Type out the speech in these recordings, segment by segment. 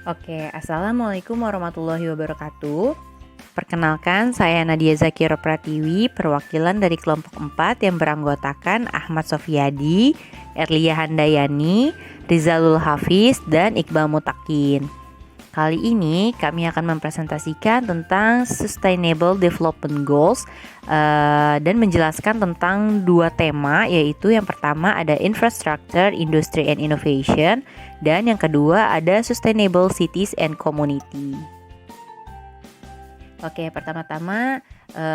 Oke, Assalamualaikum warahmatullahi wabarakatuh. Perkenalkan, saya Nadia Zakira Pratiwi, perwakilan dari kelompok 4 yang beranggotakan Ahmad Sofiyadi, Erlia Handayani, Rizalul Hafiz, dan Iqbal Mutakin. Kali ini kami akan mempresentasikan tentang Sustainable Development Goals dan menjelaskan tentang dua tema, yaitu yang pertama ada Infrastructure, Industry and Innovation, dan yang kedua ada Sustainable Cities and Community. Oke, pertama-tama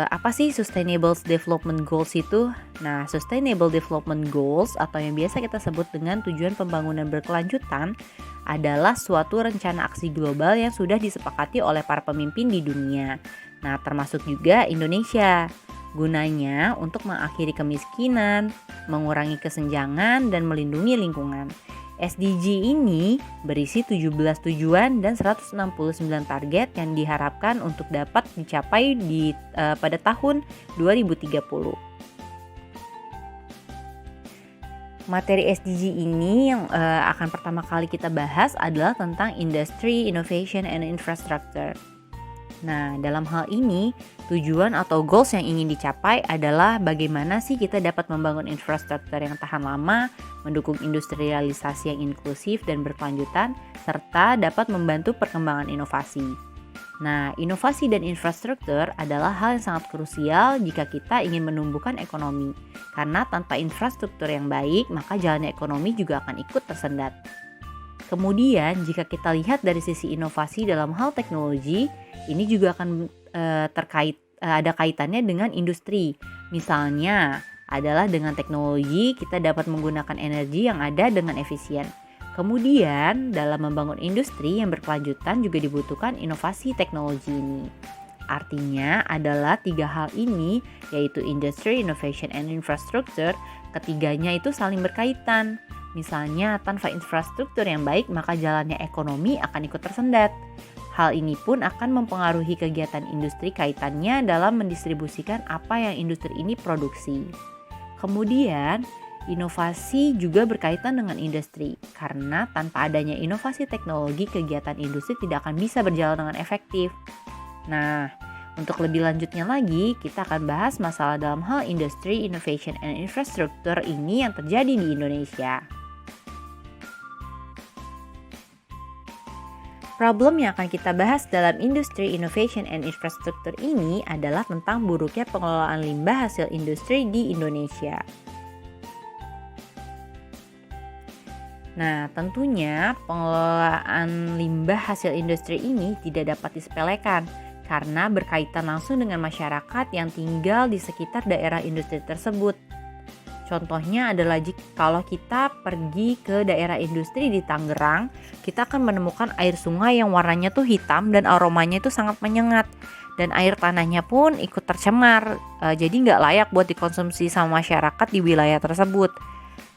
apa sih Sustainable Development Goals itu? Nah, Sustainable Development Goals atau yang biasa kita sebut dengan tujuan pembangunan berkelanjutan adalah suatu rencana aksi global yang sudah disepakati oleh para pemimpin di dunia. Nah, termasuk juga Indonesia. Gunanya untuk mengakhiri kemiskinan, mengurangi kesenjangan, dan melindungi lingkungan. SDG ini berisi 17 tujuan dan 169 target yang diharapkan untuk dapat dicapai pada tahun 2030. Materi SDG ini yang akan pertama kali kita bahas adalah tentang Industry, Innovation, and Infrastructure. Nah, dalam hal ini, tujuan atau goals yang ingin dicapai adalah bagaimana sih kita dapat membangun infrastruktur yang tahan lama, mendukung industrialisasi yang inklusif dan berkelanjutan, serta dapat membantu perkembangan inovasi. Nah, inovasi dan infrastruktur adalah hal yang sangat krusial jika kita ingin menumbuhkan ekonomi. Karena tanpa infrastruktur yang baik, maka jalannya ekonomi juga akan ikut tersendat. Kemudian, jika kita lihat dari sisi inovasi dalam hal teknologi, ini juga akan ada kaitannya dengan industri. Misalnya, adalah dengan teknologi kita dapat menggunakan energi yang ada dengan efisien. Kemudian, dalam membangun industri yang berkelanjutan juga dibutuhkan inovasi teknologi ini. Artinya adalah tiga hal ini, yaitu industry, innovation, and infrastructure, ketiganya itu saling berkaitan. Misalnya, tanpa infrastruktur yang baik, maka jalannya ekonomi akan ikut tersendat. Hal ini pun akan mempengaruhi kegiatan industri kaitannya dalam mendistribusikan apa yang industri ini produksi. Kemudian, inovasi juga berkaitan dengan industri, karena tanpa adanya inovasi teknologi, kegiatan industri tidak akan bisa berjalan dengan efektif. Nah, untuk lebih lanjutnya lagi, kita akan bahas masalah dalam hal industry, innovation, and infrastructure ini yang terjadi di Indonesia. Problem yang akan kita bahas dalam industri, innovation, and infrastructure ini adalah tentang buruknya pengelolaan limbah hasil industri di Indonesia. Nah, tentunya pengelolaan limbah hasil industri ini tidak dapat disepelekan karena berkaitan langsung dengan masyarakat yang tinggal di sekitar daerah industri tersebut. Contohnya adalah kalau kita pergi ke daerah industri di Tangerang, kita akan menemukan air sungai yang warnanya tuh hitam dan aromanya itu sangat menyengat. Dan air tanahnya pun ikut tercemar, jadi nggak layak buat dikonsumsi sama masyarakat di wilayah tersebut.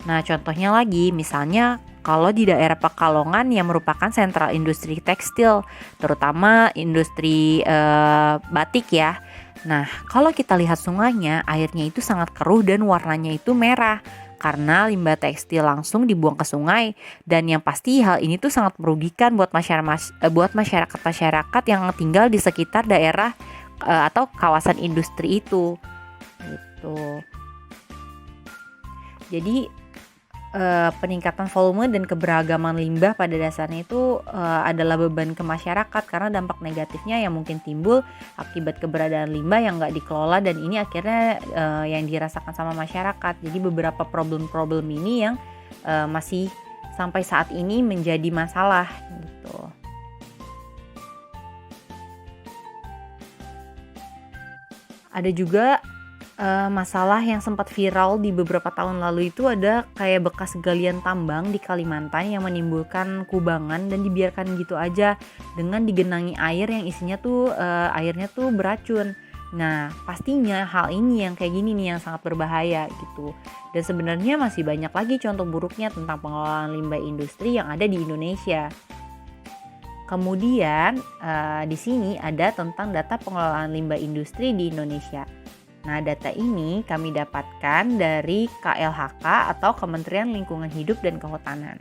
Nah, contohnya lagi, misalnya kalau di daerah Pekalongan yang merupakan sentral industri tekstil, terutama industri batik ya. Nah, kalau kita lihat sungainya, airnya itu sangat keruh dan warnanya itu merah karena limbah tekstil langsung dibuang ke sungai. Dan yang pasti hal ini tuh sangat merugikan buat masyarakat yang tinggal di sekitar daerah atau kawasan industri itu. Gitu. Jadi peningkatan volume dan keberagaman limbah pada dasarnya itu adalah beban ke masyarakat karena dampak negatifnya yang mungkin timbul akibat keberadaan limbah yang nggak dikelola, dan ini akhirnya yang dirasakan sama masyarakat. Jadi beberapa problem-problem ini yang masih sampai saat ini menjadi masalah gitu. Ada juga masalah yang sempat viral di beberapa tahun lalu itu ada kayak bekas galian tambang di Kalimantan yang menimbulkan kubangan dan dibiarkan gitu aja dengan digenangi air yang isinya tuh airnya tuh beracun. Nah, pastinya hal ini yang kayak gini nih yang sangat berbahaya gitu. Dan sebenarnya masih banyak lagi contoh buruknya tentang pengelolaan limbah industri yang ada di Indonesia. Kemudian di sini ada tentang data pengelolaan limbah industri di Indonesia. Nah, data ini kami dapatkan dari KLHK atau Kementerian Lingkungan Hidup dan Kehutanan.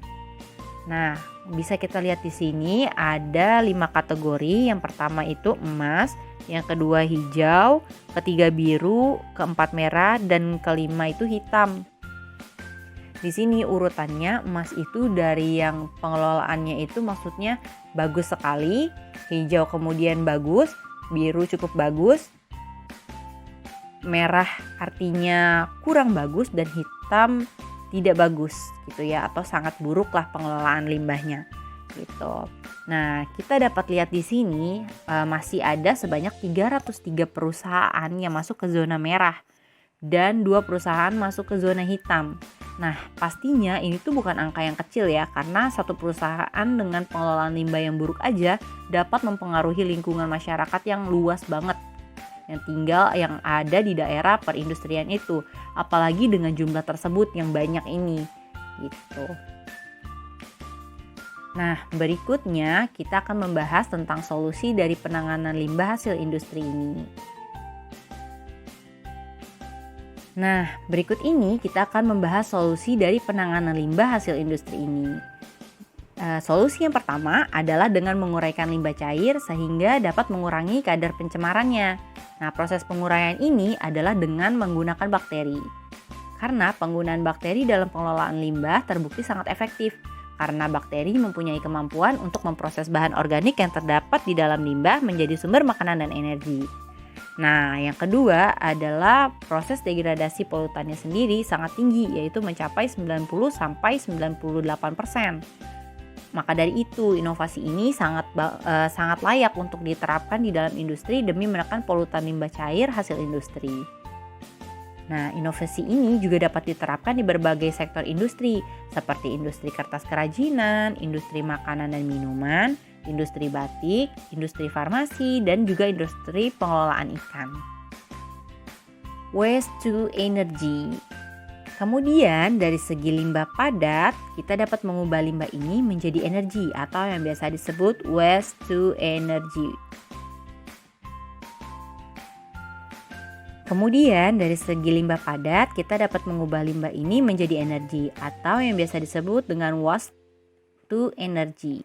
Nah, bisa kita lihat di sini ada 5 kategori. Yang pertama itu emas, yang kedua hijau, ketiga biru, keempat merah, dan kelima itu hitam. Di sini urutannya emas itu dari yang pengelolaannya itu maksudnya bagus sekali, hijau kemudian bagus, biru cukup bagus, merah artinya kurang bagus, dan hitam tidak bagus gitu ya, atau sangat buruk lah pengelolaan limbahnya gitu. Nah, kita dapat lihat di sini masih ada sebanyak 303 perusahaan yang masuk ke zona merah dan 2 perusahaan masuk ke zona hitam. Nah, pastinya ini tuh bukan angka yang kecil ya, karena satu perusahaan dengan pengelolaan limbah yang buruk aja dapat mempengaruhi lingkungan masyarakat yang luas banget yang ada di daerah perindustrian itu, apalagi dengan jumlah tersebut yang banyak ini gitu. Nah, berikutnya kita akan membahas tentang solusi dari penanganan limbah hasil industri ini. Nah, berikut ini kita akan membahas solusi dari penanganan limbah hasil industri ini. Solusi yang pertama adalah dengan menguraikan limbah cair sehingga dapat mengurangi kadar pencemarannya. Nah, proses penguraian ini adalah dengan menggunakan bakteri. Karena penggunaan bakteri dalam pengelolaan limbah terbukti sangat efektif. Karena bakteri mempunyai kemampuan untuk memproses bahan organik yang terdapat di dalam limbah menjadi sumber makanan dan energi. Nah, yang kedua adalah proses degradasi polutannya sendiri sangat tinggi, yaitu mencapai 90-98%. Maka dari itu, inovasi ini sangat layak untuk diterapkan di dalam industri demi menekan polutan limbah cair hasil industri. Nah, inovasi ini juga dapat diterapkan di berbagai sektor industri, seperti industri kertas kerajinan, industri makanan dan minuman, industri batik, industri farmasi, dan juga industri pengelolaan ikan. Waste to energy. Kemudian dari segi limbah padat, kita dapat mengubah limbah ini menjadi energi atau yang biasa disebut waste to energy. Kemudian dari segi limbah padat, kita dapat mengubah limbah ini menjadi energi atau yang biasa disebut dengan waste to energy.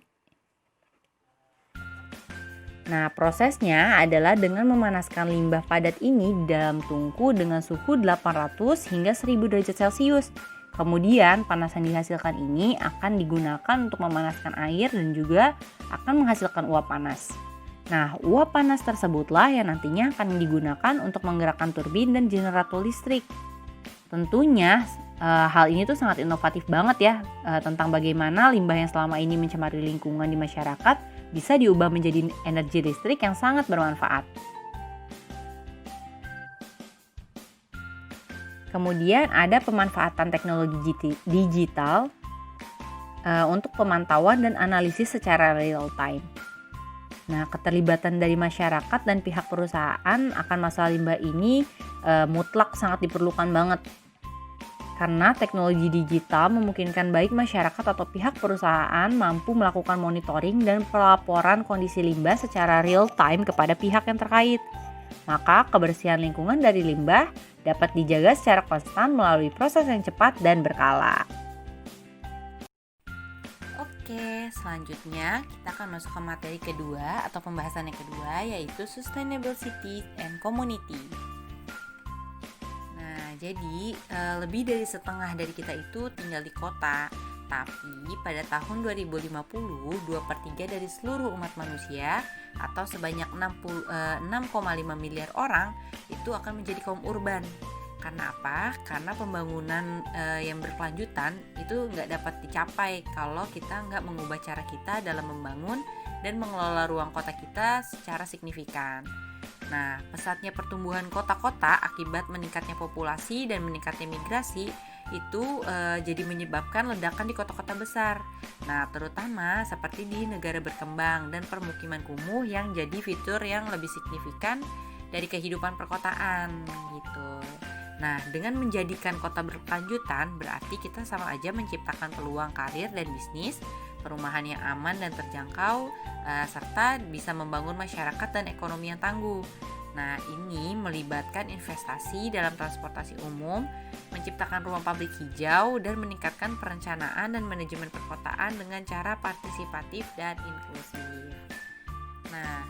Nah, prosesnya adalah dengan memanaskan limbah padat ini dalam tungku dengan suhu 800 hingga 1000 derajat Celcius. Kemudian, panas yang dihasilkan ini akan digunakan untuk memanaskan air dan juga akan menghasilkan uap panas. Nah, uap panas tersebutlah yang nantinya akan digunakan untuk menggerakkan turbin dan generator listrik. Tentunya hal ini tuh sangat inovatif banget ya, tentang bagaimana limbah yang selama ini mencemari lingkungan di masyarakat bisa diubah menjadi energi listrik yang sangat bermanfaat. Kemudian ada pemanfaatan teknologi digital untuk pemantauan dan analisis secara real time. Nah, keterlibatan dari masyarakat dan pihak perusahaan akan masalah limbah ini mutlak sangat diperlukan banget. Karena teknologi digital memungkinkan baik masyarakat atau pihak perusahaan mampu melakukan monitoring dan pelaporan kondisi limbah secara real time kepada pihak yang terkait. Maka kebersihan lingkungan dari limbah dapat dijaga secara konstan melalui proses yang cepat dan berkala. Oke, selanjutnya kita akan masuk ke materi kedua atau pembahasan yang kedua, yaitu Sustainable Cities and Community. Jadi lebih dari setengah dari kita itu tinggal di kota. Tapi pada tahun 2050, 2/3 dari seluruh umat manusia atau sebanyak 6,5 miliar orang itu akan menjadi kaum urban. Karena apa? Karena pembangunan yang berkelanjutan itu nggak dapat dicapai kalau kita nggak mengubah cara kita dalam membangun dan mengelola ruang kota kita secara signifikan. Nah, pesatnya pertumbuhan kota-kota akibat meningkatnya populasi dan meningkatnya migrasi itu jadi menyebabkan ledakan di kota-kota besar. Nah, terutama seperti di negara berkembang dan permukiman kumuh yang jadi fitur yang lebih signifikan dari kehidupan perkotaan gitu. Nah, dengan menjadikan kota berkelanjutan berarti kita sama aja menciptakan peluang karir dan bisnis, perumahan yang aman dan terjangkau, serta bisa membangun masyarakat dan ekonomi yang tangguh. Nah, ini melibatkan investasi dalam transportasi umum, menciptakan ruang publik hijau, dan meningkatkan perencanaan dan manajemen perkotaan dengan cara partisipatif dan inklusif. Nah,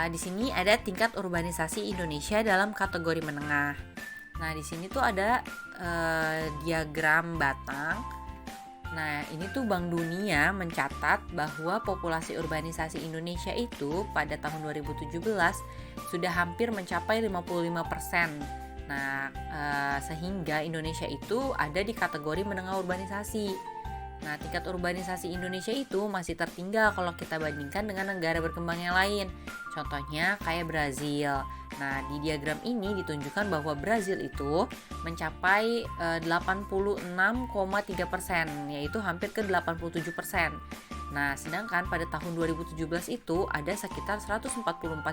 di sini ada tingkat urbanisasi Indonesia dalam kategori menengah. Nah, di sini tuh ada diagram batang. Nah, ini tuh Bank Dunia mencatat bahwa populasi urbanisasi Indonesia itu pada tahun 2017 sudah hampir mencapai 55%. Nah, sehingga Indonesia itu ada di kategori menengah urbanisasi. Nah, tingkat urbanisasi Indonesia itu masih tertinggal kalau kita bandingkan dengan negara berkembang yang lain. Contohnya kayak Brazil. Nah, di diagram ini ditunjukkan bahwa Brazil itu mencapai 86,3%, yaitu hampir ke 87%. Nah, sedangkan pada tahun 2017 itu ada sekitar 144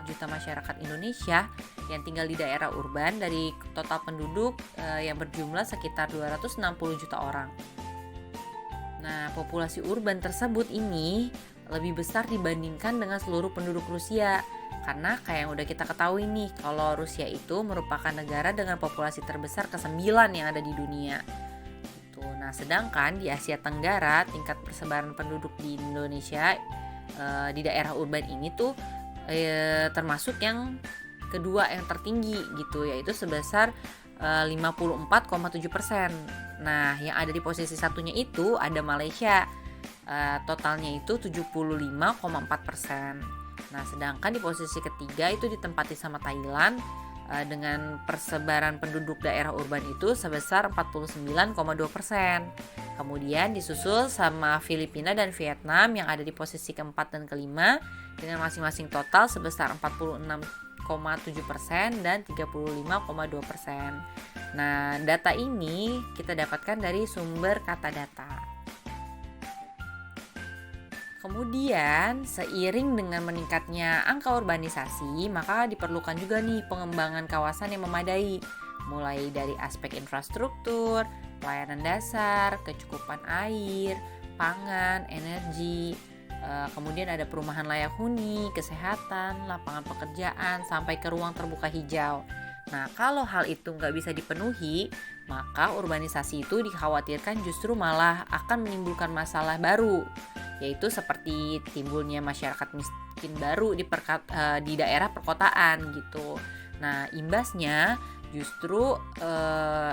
juta masyarakat Indonesia yang tinggal di daerah urban dari total penduduk yang berjumlah sekitar 260 juta orang. Nah, populasi urban tersebut ini lebih besar dibandingkan dengan seluruh penduduk Rusia. Karena kayak yang udah kita ketahui nih, kalau Rusia itu merupakan negara dengan populasi terbesar ke-9 yang ada di dunia. Gitu. Nah, sedangkan di Asia Tenggara tingkat persebaran penduduk di Indonesia di daerah urban ini tuh termasuk yang kedua yang tertinggi gitu, yaitu sebesar 54,7%. Nah, yang ada di posisi satunya itu ada Malaysia. Totalnya itu 75,4%. Nah, sedangkan di posisi ketiga itu ditempati sama Thailand dengan persebaran penduduk daerah urban itu sebesar 49,2%. Kemudian disusul sama Filipina dan Vietnam yang ada di posisi keempat dan kelima dengan masing-masing total sebesar 46,7% dan 35,2%. Nah, data ini kita dapatkan dari sumber kata data. Kemudian, seiring dengan meningkatnya angka urbanisasi, maka diperlukan juga nih pengembangan kawasan yang memadai, mulai dari aspek infrastruktur, pelayanan dasar, kecukupan air, pangan, energi, kemudian ada perumahan layak huni, kesehatan, lapangan pekerjaan, sampai ke ruang terbuka hijau. Nah, kalau hal itu nggak bisa dipenuhi, maka urbanisasi itu dikhawatirkan justru malah akan menimbulkan masalah baru, yaitu seperti timbulnya masyarakat miskin baru di daerah perkotaan gitu. Nah, imbasnya justru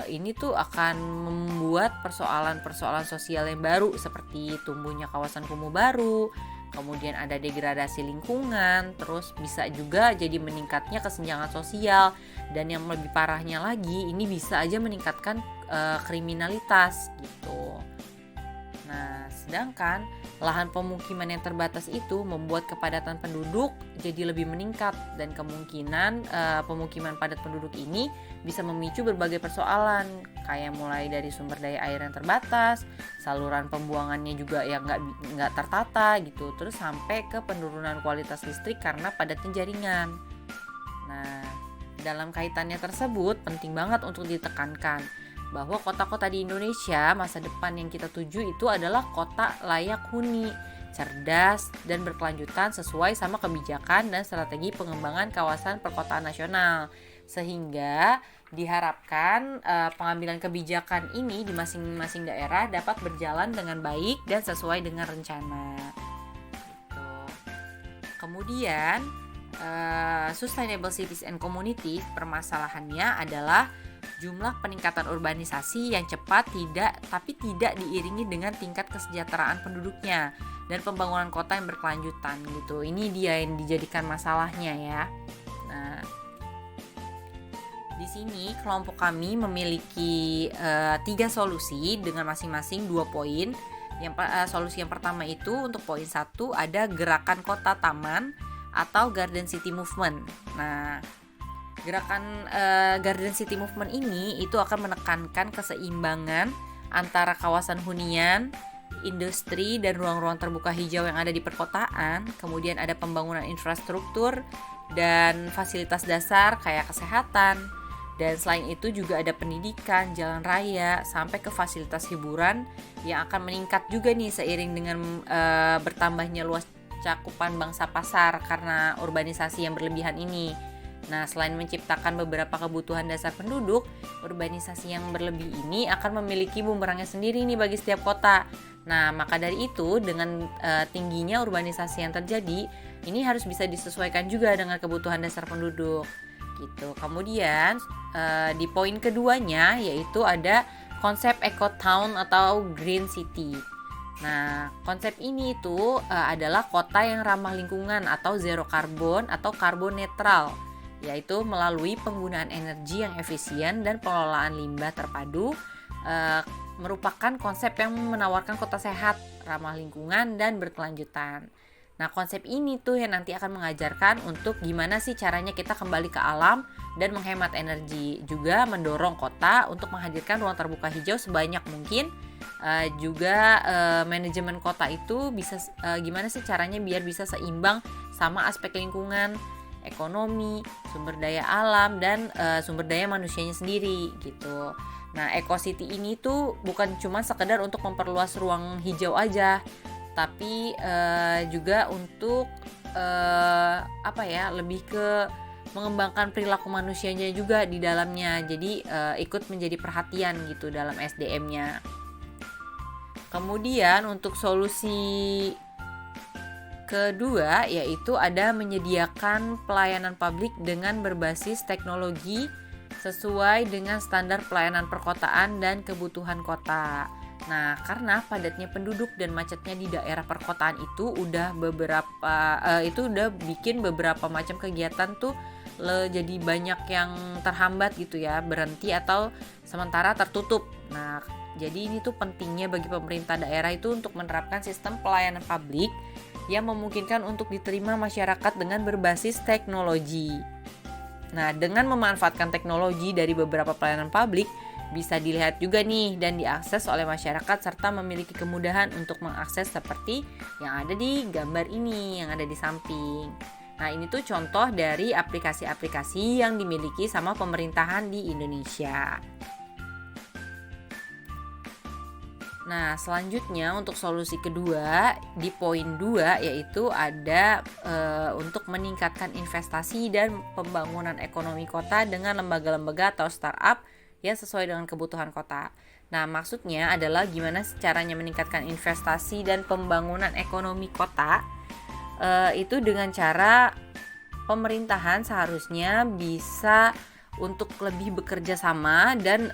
ini tuh akan membuat persoalan-persoalan sosial yang baru seperti tumbuhnya kawasan kumuh baru, kemudian ada degradasi lingkungan, terus bisa juga jadi meningkatnya kesenjangan sosial, dan yang lebih parahnya lagi ini bisa aja meningkatkan kriminalitas gitu. Nah, sedangkan lahan pemukiman yang terbatas itu membuat kepadatan penduduk jadi lebih meningkat, dan kemungkinan pemukiman padat penduduk ini bisa memicu berbagai persoalan kayak mulai dari sumber daya air yang terbatas, saluran pembuangannya juga yang nggak tertata gitu, terus sampai ke penurunan kualitas listrik karena padatnya jaringan. Nah, dalam kaitannya tersebut penting banget untuk ditekankan bahwa kota-kota di Indonesia masa depan yang kita tuju itu adalah kota layak huni, cerdas, dan berkelanjutan sesuai sama kebijakan dan strategi pengembangan kawasan perkotaan nasional. Sehingga diharapkan pengambilan kebijakan ini di masing-masing daerah dapat berjalan dengan baik dan sesuai dengan rencana. Gitu. Kemudian Sustainable Cities and Communities, permasalahannya adalah jumlah peningkatan urbanisasi yang cepat tapi tidak diiringi dengan tingkat kesejahteraan penduduknya dan pembangunan kota yang berkelanjutan gitu. Ini dia yang dijadikan masalahnya ya. Nah, di sini kelompok kami memiliki 3 solusi dengan masing-masing 2 poin. Solusi yang pertama itu untuk poin 1 ada gerakan kota taman atau Garden City Movement. Nah, gerakan Garden City Movement ini itu akan menekankan keseimbangan antara kawasan hunian, industri, dan ruang-ruang terbuka hijau yang ada di perkotaan. Kemudian ada pembangunan infrastruktur dan fasilitas dasar kayak kesehatan. Dan selain itu juga ada pendidikan, jalan raya, sampai ke fasilitas hiburan yang akan meningkat juga nih seiring dengan bertambahnya luas cakupan bangsa pasar karena urbanisasi yang berlebihan ini. Nah, selain menciptakan beberapa kebutuhan dasar penduduk, urbanisasi yang berlebih ini akan memiliki bumerangnya sendiri nih bagi setiap kota. Nah, maka dari itu dengan tingginya urbanisasi yang terjadi, ini harus bisa disesuaikan juga dengan kebutuhan dasar penduduk. Gitu. Kemudian di poin keduanya yaitu ada konsep eco town atau green city. Nah, konsep ini itu adalah kota yang ramah lingkungan atau zero carbon atau carbon netral, yaitu melalui penggunaan energi yang efisien dan pengelolaan limbah terpadu, merupakan konsep yang menawarkan kota sehat, ramah lingkungan, dan berkelanjutan. Nah, konsep ini tuh yang nanti akan mengajarkan untuk gimana sih caranya kita kembali ke alam dan menghemat energi. Juga mendorong kota untuk menghadirkan ruang terbuka hijau sebanyak mungkin. Juga manajemen kota itu bisa gimana sih caranya biar bisa seimbang sama aspek lingkungan, ekonomi, sumber daya alam, dan sumber daya manusianya sendiri gitu. Nah, Eco City ini tuh bukan cuma sekedar untuk memperluas ruang hijau aja, tapi juga untuk lebih ke mengembangkan perilaku manusianya juga di dalamnya. Jadi ikut menjadi perhatian gitu dalam SDM-nya. Kemudian untuk solusi kedua yaitu ada menyediakan pelayanan publik dengan berbasis teknologi sesuai dengan standar pelayanan perkotaan dan kebutuhan kota. Nah, karena padatnya penduduk dan macetnya di daerah perkotaan itu udah bikin beberapa macam kegiatan tuh jadi banyak yang terhambat gitu ya, berhenti atau sementara tertutup. Nah, jadi ini tuh pentingnya bagi pemerintah daerah itu untuk menerapkan sistem pelayanan publik yang memungkinkan untuk diterima masyarakat dengan berbasis teknologi. Nah, dengan memanfaatkan teknologi dari beberapa pelayanan publik, bisa dilihat juga nih dan diakses oleh masyarakat serta memiliki kemudahan untuk mengakses seperti yang ada di gambar ini, yang ada di samping. Nah, ini tuh contoh dari aplikasi-aplikasi yang dimiliki sama pemerintahan di Indonesia. Nah, selanjutnya untuk solusi kedua di poin 2 yaitu ada untuk meningkatkan investasi dan pembangunan ekonomi kota dengan lembaga-lembaga atau startup yang sesuai dengan kebutuhan kota. Nah, maksudnya adalah gimana caranya meningkatkan investasi dan pembangunan ekonomi kota, itu dengan cara pemerintahan seharusnya bisa untuk lebih bekerja sama dan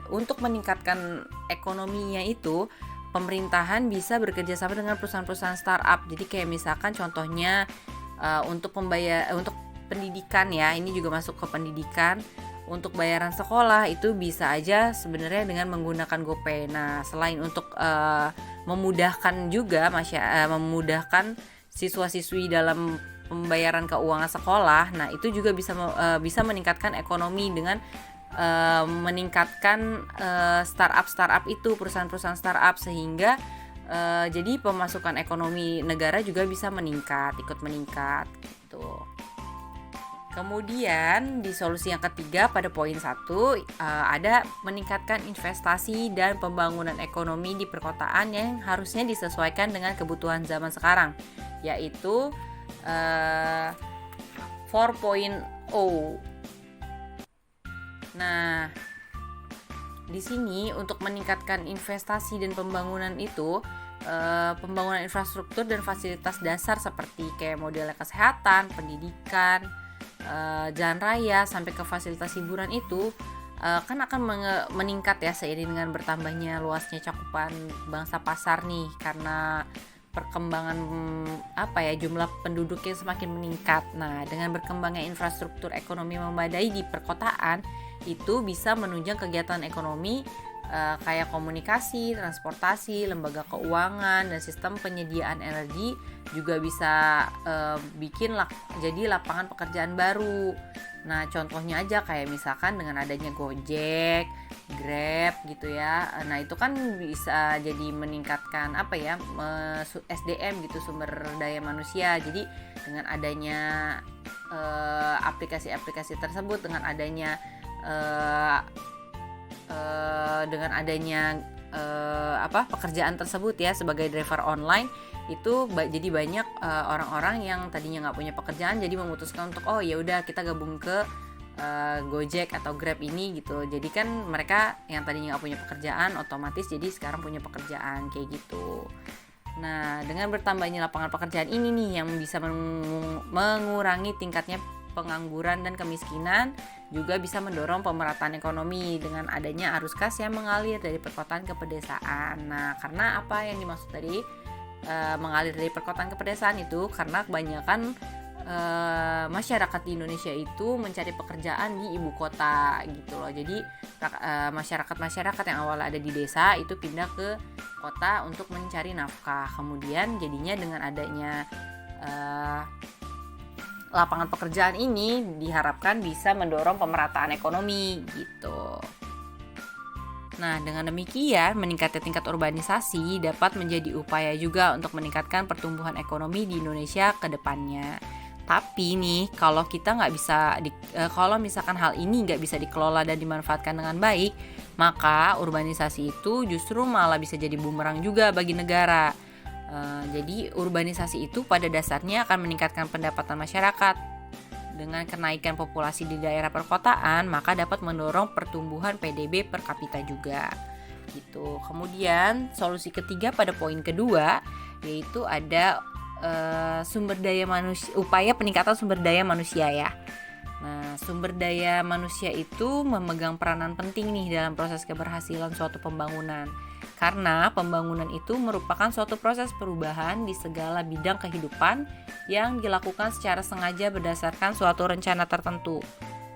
untuk meningkatkan ekonominya itu pemerintahan bisa bekerja sama dengan perusahaan-perusahaan startup. Jadi kayak misalkan contohnya untuk pendidikan ya, ini juga masuk ke pendidikan. Untuk bayaran sekolah itu bisa aja sebenarnya dengan menggunakan GoPay. Nah, selain untuk memudahkan juga memudahkan siswa-siswi dalam pembayaran keuangan sekolah, nah itu juga bisa meningkatkan ekonomi dengan meningkatkan startup itu, perusahaan-perusahaan startup, sehingga jadi pemasukan ekonomi negara juga bisa ikut meningkat gitu. Kemudian di solusi yang ketiga pada poin 1 ada meningkatkan investasi dan pembangunan ekonomi di perkotaan yang harusnya disesuaikan dengan kebutuhan zaman sekarang, yaitu 4.0. Nah, di sini untuk meningkatkan investasi dan pembangunan itu pembangunan infrastruktur dan fasilitas dasar seperti kayak modelnya kesehatan, pendidikan, jalan raya sampai ke fasilitas hiburan itu kan akan meningkat ya seiring dengan bertambahnya luasnya cakupan bangsa pasar nih, karena perkembangan jumlah penduduknya semakin meningkat. Nah, dengan berkembangnya infrastruktur ekonomi memadai di perkotaan itu bisa menunjang kegiatan ekonomi kayak komunikasi, transportasi, lembaga keuangan, dan sistem penyediaan energi juga bisa jadi lapangan pekerjaan baru. Nah, contohnya aja kayak misalkan dengan adanya Gojek, Grab gitu ya. Nah, itu kan bisa jadi meningkatkan SDM gitu, sumber daya manusia. Jadi dengan adanya aplikasi-aplikasi tersebut, dengan adanya pekerjaan tersebut ya sebagai driver online itu jadi banyak orang-orang yang tadinya nggak punya pekerjaan jadi memutuskan untuk oh ya udah kita gabung ke Gojek atau Grab ini gitu. Jadi kan mereka yang tadinya nggak punya pekerjaan otomatis jadi sekarang punya pekerjaan kayak gitu. Nah, dengan bertambahnya lapangan pekerjaan ini nih yang bisa mengurangi tingkatnya pengangguran dan kemiskinan, juga bisa mendorong pemerataan ekonomi dengan adanya arus kas yang mengalir dari perkotaan ke pedesaan. Nah, karena apa yang dimaksud tadi mengalir dari perkotaan ke pedesaan itu karena kebanyakan masyarakat di Indonesia itu mencari pekerjaan di ibu kota gitu loh. Jadi masyarakat yang awalnya ada di desa itu pindah ke kota untuk mencari nafkah. Kemudian jadinya dengan adanya lapangan pekerjaan ini diharapkan bisa mendorong pemerataan ekonomi gitu. Nah, dengan demikian meningkatnya tingkat urbanisasi dapat menjadi upaya juga untuk meningkatkan pertumbuhan ekonomi di Indonesia ke depannya. Tapi nih, kalau kita nggak bisa, kalau misalkan hal ini nggak bisa dikelola dan dimanfaatkan dengan baik, maka urbanisasi itu justru malah bisa jadi bumerang juga bagi negara. Jadi urbanisasi itu pada dasarnya akan meningkatkan pendapatan masyarakat. Dengan kenaikan populasi di daerah perkotaan, maka dapat mendorong pertumbuhan PDB per kapita juga. Gitu. Kemudian solusi ketiga pada poin kedua yaitu ada sumber daya manusia, upaya peningkatan sumber daya manusia ya. Nah, sumber daya manusia itu memegang peranan penting nih dalam proses keberhasilan suatu pembangunan. Karena pembangunan itu merupakan suatu proses perubahan di segala bidang kehidupan yang dilakukan secara sengaja berdasarkan suatu rencana tertentu.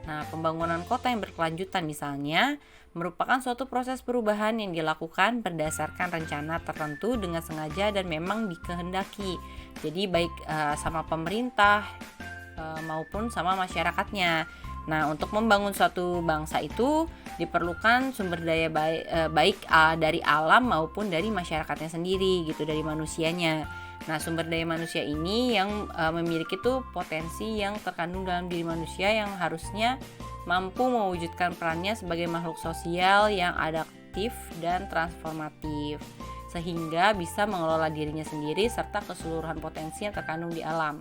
Nah, pembangunan kota yang berkelanjutan misalnya merupakan suatu proses perubahan yang dilakukan berdasarkan rencana tertentu dengan sengaja dan memang dikehendaki. Jadi baik sama pemerintah maupun sama masyarakatnya. Nah, untuk membangun suatu bangsa itu diperlukan sumber daya baik dari alam maupun dari masyarakatnya sendiri gitu, dari manusianya. Nah, sumber daya manusia ini yang memiliki tuh potensi yang terkandung dalam diri manusia yang harusnya mampu mewujudkan perannya sebagai makhluk sosial yang adaptif dan transformatif sehingga bisa mengelola dirinya sendiri serta keseluruhan potensi yang terkandung di alam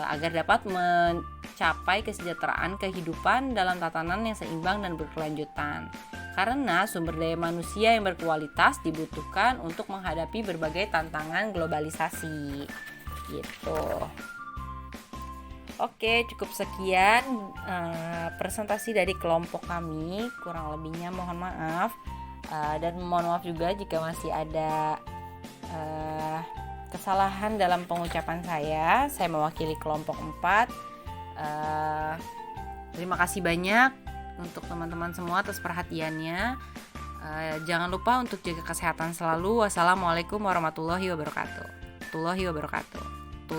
agar dapat mencapai kesejahteraan kehidupan dalam tatanan yang seimbang dan berkelanjutan. Karena sumber daya manusia yang berkualitas dibutuhkan untuk menghadapi berbagai tantangan globalisasi. Gitu. Oke, cukup sekian presentasi dari kelompok kami. Kurang lebihnya mohon maaf. Dan mohon maaf juga jika masih ada kesalahan dalam pengucapan saya. Saya mewakili kelompok 4. Terima kasih banyak untuk teman-teman semua atas perhatiannya. Jangan lupa untuk jaga kesehatan selalu. Wassalamualaikum warahmatullahi wabarakatuh.